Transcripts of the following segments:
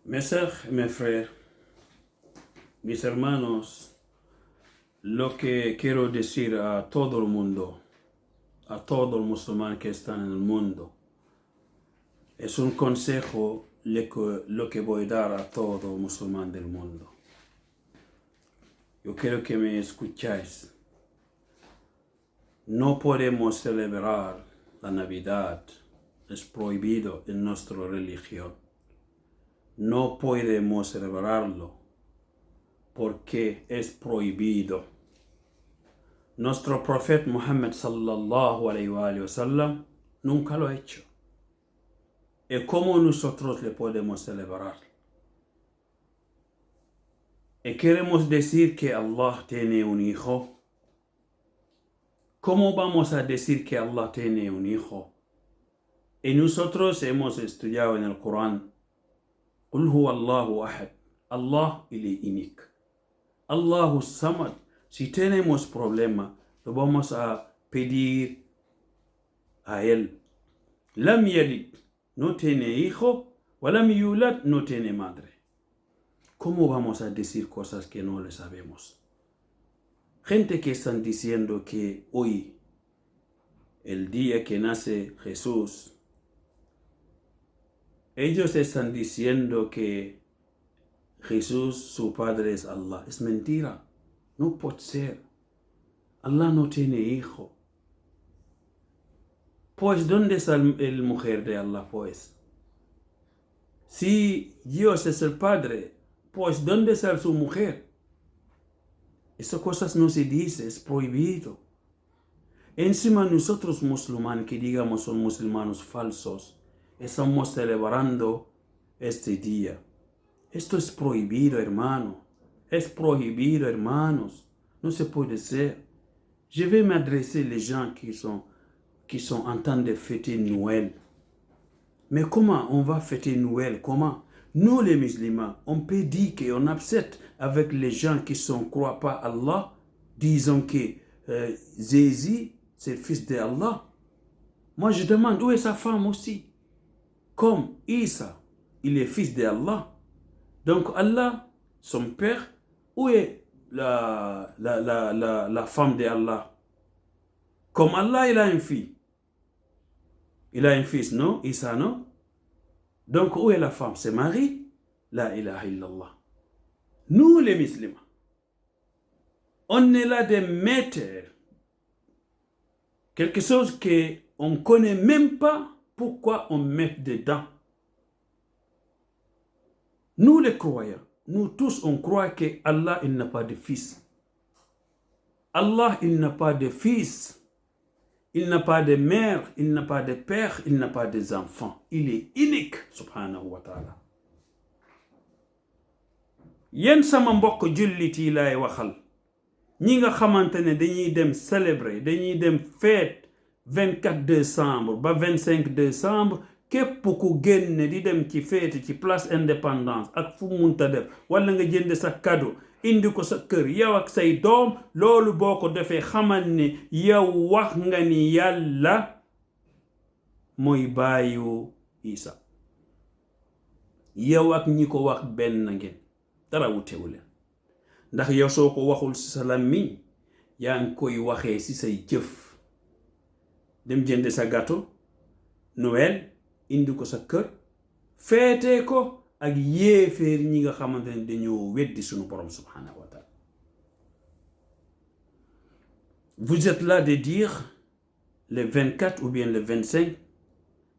Mes sœurs et mes frères, mis hermanos, lo que quiero decir a todo el mundo, a todo el musulmán que está en el mundo, es un consejo lo que voy a dar a todo musulmán del mundo. Yo quiero que me escucháis. No podemos celebrar la Navidad, es prohibido en nuestra religión. No podemos celebrarlo porque es prohibido. Nuestro profeta Muhammad sallallahu alayhi wa sallam nunca lo ha hecho. ¿Y cómo nosotros le podemos celebrar? ¿Y queremos decir que Allah tiene un hijo? ¿Cómo vamos a decir que Allah tiene un hijo? Y nosotros hemos estudiado en el Corán, Qul huwa Allahu ahad, Allah il est unique. Allahu samad. Si tenemos problema, lo vamos a pedir a él. Lam yalid, no tiene hijo, walam yulad, no tiene madre. ¿Cómo vamos a decir cosas que no le sabemos? Gente que están diciendo que hoy, el día que nace Jesús, ellos están diciendo que Jesús, su padre, es Allah. Es mentira. No puede ser. Allah no tiene hijo. Pues, ¿dónde está el mujer de Allah, pues? Si Dios es el padre, pues, ¿dónde está su mujer? Esas cosas no se dice, es prohibido. Encima nosotros musulmanes, que digamos son musulmanes falsos, estamos celebrando este día. Esto es prohibido, hermano. Es prohibido, hermanos. No se puede ser. Je vais m'adresser les gens qui sont en train de fêter Noël. Mais comment on va fêter Noël? Comment? Nous, les musulmans, on peut dire qu'on accepte avec les gens qui ne croient pas à Allah, disons que Jésus, c'est le fils d'Allah. Moi, je demande où est sa femme aussi? Comme Isa, il est fils d'Allah. Donc Allah, son père, où est la femme d'Allah? Comme Allah, il a une fille. Il a un fils, non? Isa, non? Donc où est la femme? C'est Marie? La ilaha illallah. Nous, les musulmans, on est là de mettre quelque chose qu'on ne connaît même pas pourquoi on met dedans. Nous, les croyants, nous tous, on croit que Allah, il n'a pas de fils. Allah, il n'a pas de fils. Il n'a pas de mère, il n'a pas de père, il n'a pas d'enfants. Il est unique, subhanahu wa ta'ala. Yen sama mbokk jullit yi lay waxal ñi nga xamante ne dañuy dem célébrer dañuy dem fête 24 décembre ba 25 décembre képp ku génne di dem ci fête ci place indépendance ak fu munta def wala nga jënd sa cadeau indi ko sa kër yow ak say doom loolu boo ko defee xamal ni yow wax nga ni yàlla mooy baayu Isa yow ak ñi ko wax benn ngeen dara wutewu leen ndax yow soo ko waxul si sa làmmiñ yaa ngi koy waxee si say jëf dem jënd sa gâteau Noël indi ko sa kër feete ko ak yéeféer ñi nga xamante ne dañoo weddi suñu borom subhanahu wa ta'ala. Vous êtes là de dire le 24 ou bien le 25,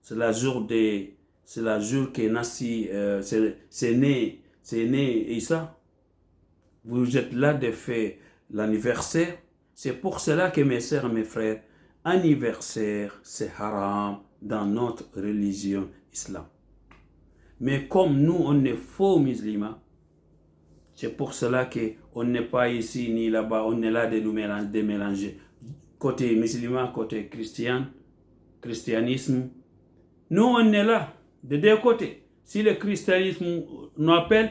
c'est la jour qui est nassi, c'est né Isa. Vous êtes là de faire l'anniversaire. C'est pour cela que mes sœurs et mes frères, anniversaire, c'est haram dans notre religion islam. Mais comme nous, on est faux musulmans, c'est pour cela qu'on n'est pas ici ni là-bas, on est là de nous mélanger. Côté musulman, côté christianisme. Nous, on est là, de deux côtés. Si le christianisme nous appelle,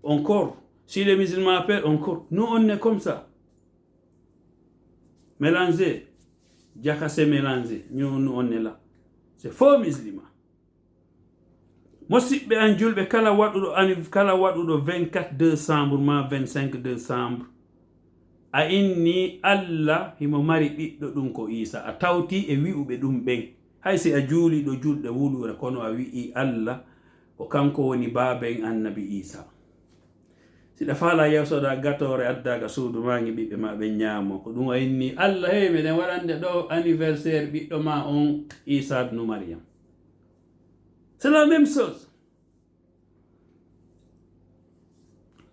encore. Si les musulmans appellent, encore. Nous, on est comme ça. Mélangé. Diakassé mélangé. Nous, on est là. C'est faux musulman. musidɓe an julɓe kala waɗuɗo 24 décembre ma 25 décembre a inni Allah himo mari ɓiɗɗo ɗum ko Isa a tawti e wi'uɓe ɗum ɓen hay si a juuliɗo julɗe wulure kono a wi'i Allah ko kanko woni baaben annabi Isa siɗa faala yewsoɗa gatore addaga suudu mangi ɓiɓɓe ma ɓe ñaamo ko ɗum a inni Allah hey meɗen waɗande ɗo anniversaire ɓiɗɗo ma on Isa ibnu Maryam. C'est la même chose.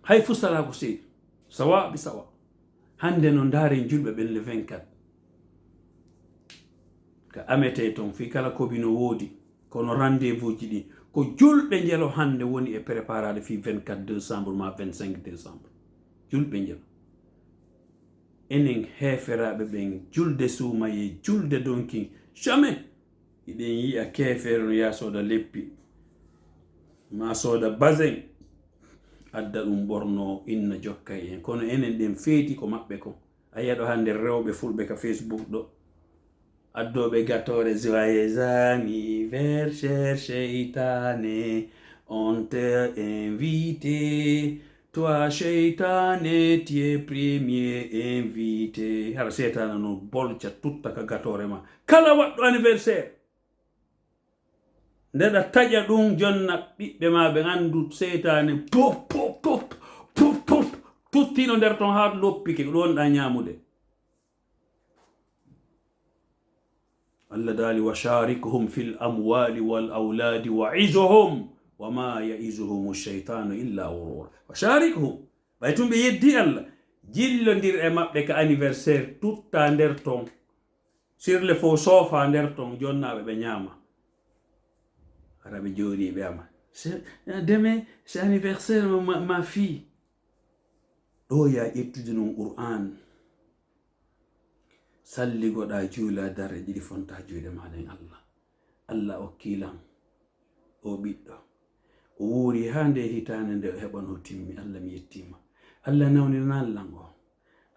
hay fusala ko seydi sawa bi sawa hande no ndaaren julɓe ɓen le 24 ka amete ton fi kala kobino woodi kono rendez-vous ji ɗi ko julɓe njelo hande woni e préparade fi 24 décembre ma 25 décembre julɓe njelo enen heferaɓe ɓen julde suumaye julde donki jamais iɗen yi'a kefere no ya soda leppi ma soda basin adda ɗum ɓorno inna jokka en kono enen ɗen feeti ko maɓɓe ko a yiyaɗo hande rewɓe fulɓe ka Facebook ɗo addoɓe gatore joyeux anniversaire Cheitane on te invité toi Cheitane tu es premier invité hara Cheitane no bolca tutta ka gatore ma kala waɗɗo anniversaire ndeɗa taƴa ɗum jonna ɓiɓɓe ma ɓe andu Cheitane pop pop pop pop pop tuttino nder ton ha loppike ɗon ɗa ñamude Allah dali wa sharikuhum fil amwali wal auladi wa izuhum wa ma yaizuhum ash-shaytanu illa ghurur wa sharikuhum baytum be yeddi Allah jillondir e mabbe ka anniversaire tutta nder ton sur le faux sofa nder ton jonnaɓe ɓe ñama arabe jodi ɓe ama demain c'est anniversaire ma fille ɗo ya ƴettude non Qur'an salligoɗa juula darre ɗiɗi fonta juuɗe maɗen Allah okkilam o ɓiɗɗo o wuuri ha nde hitande nde o heɓano timmi Allah mi yettima Allah nawninallan o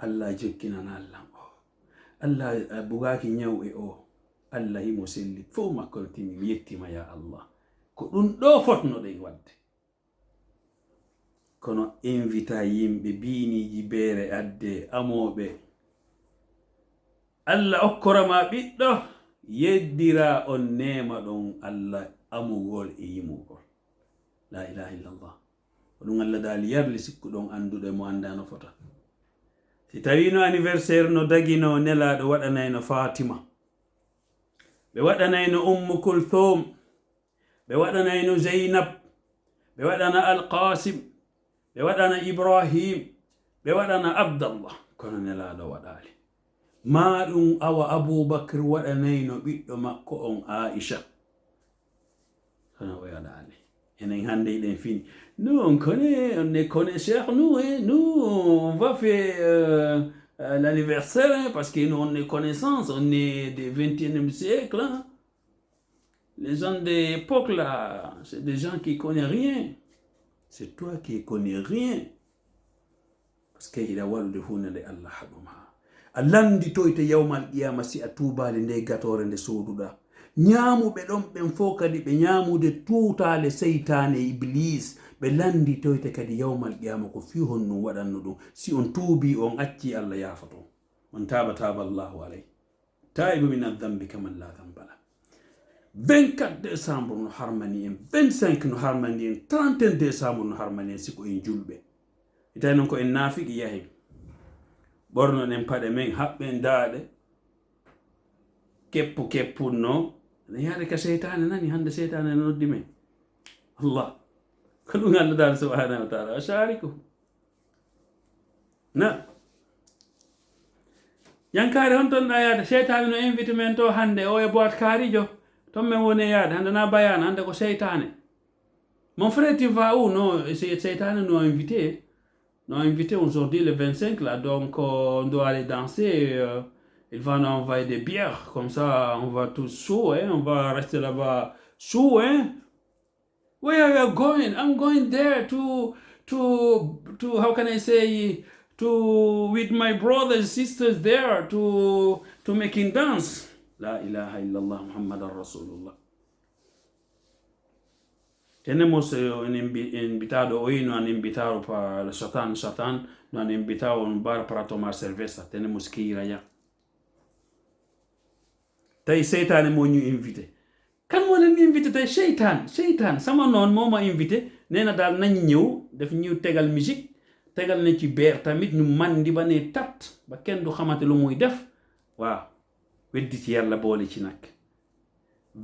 Allah jokkinanallan o Allah bugaki ñaw e o Allah himo selli fof makko no timmi mi yettima ya Allah ko ɗum ɗo fotnoɗen wadde kono invita yimɓe biiniji beere adde amoɓe Allah okkorama ɓiɗɗo yeddira on nema ɗon Allah amugol e yimugol la ilaha illallah ko ɗum Allah dali yarli sikkuɗon anduɗo mo andano fota si tawi no anniversaire no dagino nelaɗo waɗanayno Fatima ɓe waɗanayno Ummu Kulthum ɓe waɗanayno Zeynab ɓe waɗana Alqasim ɓe waɗana Ibrahim ɓe waɗana Abdallah kono nelaɗo waɗali ma ɗum awa Aboubacre waɗanayno ɓiɗɗo makko on Aisha kono o waɗali enen hande iɗen fini nous on est connaisseurs nous on va faire l'anniversaire parce que nous on est connaissance on est du 21e siècle hein? Les gens d'époque là c'est des gens qui connaissent rien c'est toi qui connais rien parce que il a waɗude hunde Allah haɗuma a landitoyte yawmal qiyama si a tubali nde gatore nde soduɗa ñamuɓe ɗon ɓen fo kadi ɓe ñamude tutale seytane iblis ɓe landitoyte kadi yawmal qiyama ko fi honnum waɗanno ɗum si on tuubi on acci Allah yafato man taba Allahu alayhi taibu min adhambi kaman la dhamba la 24 décembre no harmani en 25 no harmani en 31 décembre no harmani en siko en julɓe itawi noon ko en naafiqi yahi ɓornoɗen paɗe men haɓɓen daaɗe keppunno ene yaade ka seytane nani hande seytane no noddi men Allah ko ɗum Allah dal subhanahu wa taala ashariku na yankari hon ton ɗa yaade seytane no invite men to hande o e boîte karijo ton men woni yaade hande na bayana hande ko seytane mon frère tu vas où non seytane nous a invité aujourd'hui le 25 là donc on doit aller danser il va nous envoyer des bières comme ça on va tous sous hein on va rester là-bas sous hein where are you going I'm going there to how can I say to with my brothers and sisters there to making dance la ilaha illallah muhammadar rasulullah tenemos un invitado hoy, no han invitado para el Satan, no han invitado a un bar para tomar cerveza, tenemos que ir allá. Tay seytaane moo ñu invité kan moo leen invité tey seytaan sama noon moo ma invité nee na daal nañ ñëw daf ñu tegal musique tegal na ci beer tamit ñu mandi ba ne tat ba kenn du xamante lu muy def waaw weddi ci yàlla boole ci nag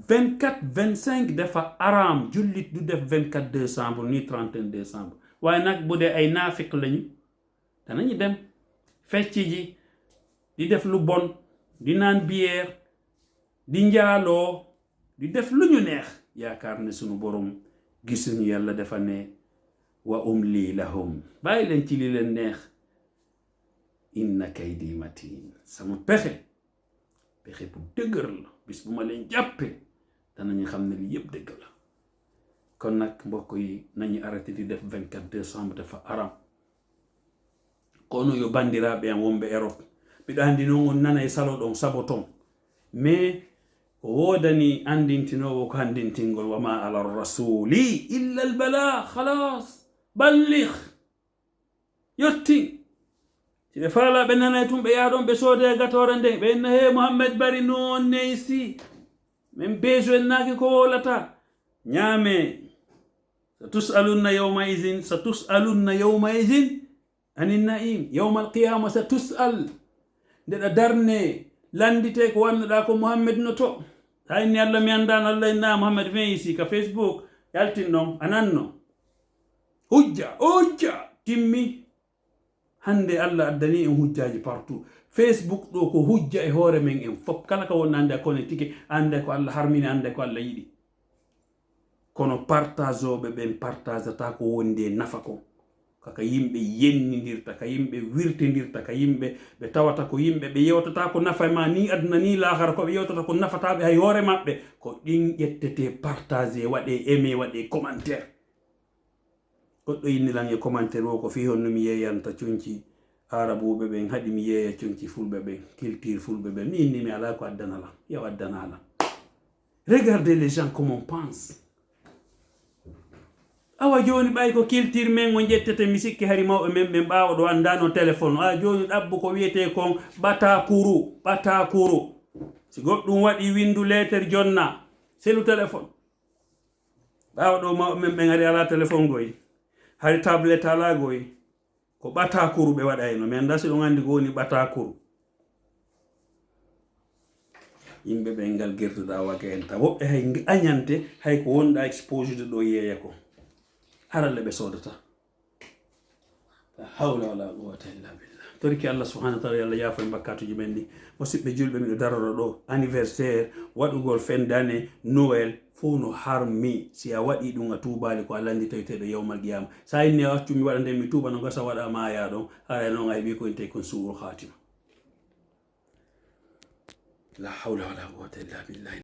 24 25 dafa araam jullit du def 24 décembre ni 31 décembre waaye nag bu dee ay naafiq lañu danañu dem fecc ji di def lu bon di naan bière di njaaloo di def lu ñu neex yaakaar ne sunu borom gisuñu yàlla dafa ne wa umli lahum bàyyi leen ci li leen neex inna kaydi matin sama pexe bu dëgër la bis bu ma leen jàppe danañu xam ne li yëpp dëgg la kon nag mbokk yi nañu arrêté di def 24 décembre dafa aram kono yo bandiraɓe am wonɓe Europe mbiɗa andi noon on nana e salo ɗon saboton mais wodani andintinowo ko andintingol wama ala rasuli illa al bala khalas balligh yotti siɓe faalaɓe nana tum ɓe yaɗon ɓe soode gatore nde ɓe enna he Mouhamed bari noon neysi min besoin naki ko wolata ñaame satus'alunna yawma idin anin na'im yawma alqiyama satus'al ndeɗa darne landite ko wannoɗa ko Mouhamed no to hayni Allah mi andan Allah inna Mouhamed feysi ka Facebook yaltin ɗon ananno hujja timmi hande Allah addani en hujjaji partout Facebook ɗo ko hujja e hoore men en fof kala ka wonna ande kone tike ande ko Allah harmini ande ko Allah yiɗi kono partage oɓe ɓen partageata ko wondi e nafa ko kaka yimɓe yennidirta ka yimɓe wirtidirta ka yimɓe ɓe tawata ko yimɓe ɓe yewtata ko nafa ma ni aduna ni lahara ko ɓe yewtata ko nafataɓe hay hoore maɓɓe ko ɗin ƴettete partage waɗe aimé waɗe commentaire goɗɗo yinnilan e commentaire o ko fi honno mi yeyanta conci arabuɓe ɓen haɗi mi yeeya conci fulɓe ɓen culture fulɓe ɓen mi inni mi ala ko addanalam yaw addanalam regardez les gens comme on pense awa joni ɓay ko culture men go jettete mi sikki hari mawɓe men ɓe ɓawa ɗo andano téléphone a joni ɗabbu ko wiyete kon ɓatakuru si goɗɗum waɗi windu lettere jonna selu téléphone ɓawa ɗo mawɓe men ɓen ari ala téléphone goyi hari tablette ala goyi ko ɓatakuru ɓe waɗayno mi anda si ɗon andi ko woni ɓatakuru yimɓe ɓe ngal gertuɗa wage en ta woɓɓe hay añante hay ko wonɗa exposé ɗo yeeya ko haralle ɓe sodata la hawla wala quwwata illa billah toriki Allah subhanahu wa ta'ala yalla yaafo e bakkatuji men ni musidɓe julɓe miɗo daroro ɗo anniversaire waɗugol fin d'année Noël fo no harmi si a waɗi ɗum a tuubali ko a landi tawiteɗo yawmal qiyama sa inni a waccu mi waɗa nden mi tuuba no gasa waɗa maya ɗon hara noon ay wi ko inte kon suul khatima la hawla wala quwwata illa billah